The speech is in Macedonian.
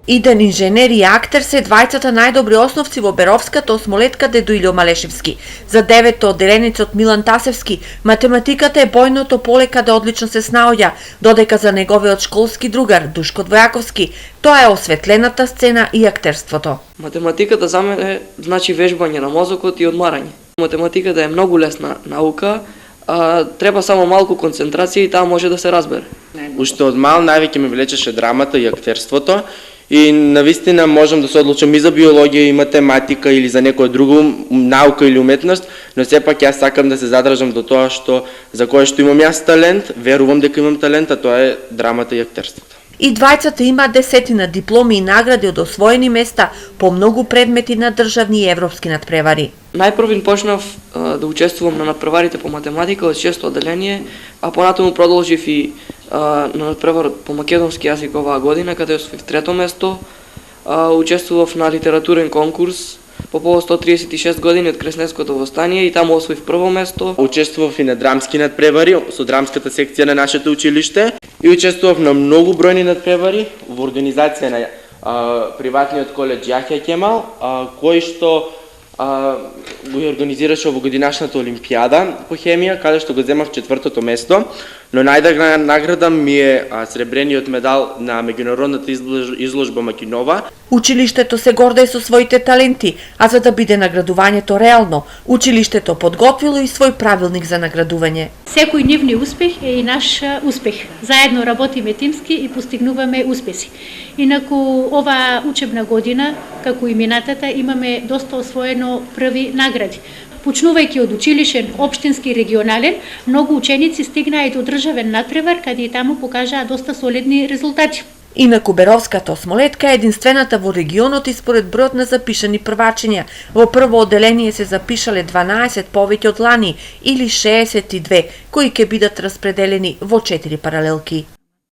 Иден инженер и актер се двајцата најдобри основци во Беровската осмолетка Дедо Илјо Малешевски. За девето одделеницот Милан Тасевски, математиката е бојното поле каде одлично се снаоѓа, додека за неговиот школски другар Душко Двојаковски тоа е осветлената сцена и актерството. Математиката за мене значи вежбање на мозокот и одмарање. Математиката е многу лесна наука, треба само малку концентрација и таа може да се разбере. Уште од мал највеќе ме влечеше драмата и актерството и навистина можам да се одлучам и за биологија и математика или за некоја друга наука или уметност, но сепак јас сакам да се задржам до тоа за кое што имам јас талент, верувам дека имам талент, а тоа е драмата и актерството. И двајцата имаат десетина дипломи и награди од освоени места по многу предмети на државни и европски надпревари. Најпрвин почнав да учествувам на надпреварите по математика од 6-то одделение, а понатаму продолжив и на надпреварот по македонски јазик оваа година, каде освоив 3-то место. Учествував на литературен конкурс по повод 136 години од Кресненското востание и таму освоив 1-во место. Учествував и на драмски надпревари со драмската секција на нашето училиште и учествував на многу бројни надпревари во организација на приватниот коледж Јахја Кемал, кој што го организираше овогодинашната олимпијада по хемија, каде што го земав 4-то место, но најдобра награда ми е сребрениот медал на меѓународната изложба Макинова. Училиштето се гордее со своите таленти, а за да биде наградувањето реално, училиштето подготвило и свој правилник за наградување. Секој нивни успех е и наш успех. Заедно работиме тимски и постигнуваме успеси. Инаку ова учебна година, како и минатата, имаме доста освоено први награди. Почнувајќи од училишен, општински и регионален, многу ученици стигнаа и до државен надпревар, каде и таму покажаа доста солидни резултати. Инаку Беровската осмолетка е единствената во регионот и според бројот на запишани првачиња. Во прво одделение се запишале 12 повеќе од лани или 62, кои ќе бидат распределени во 4 паралелки.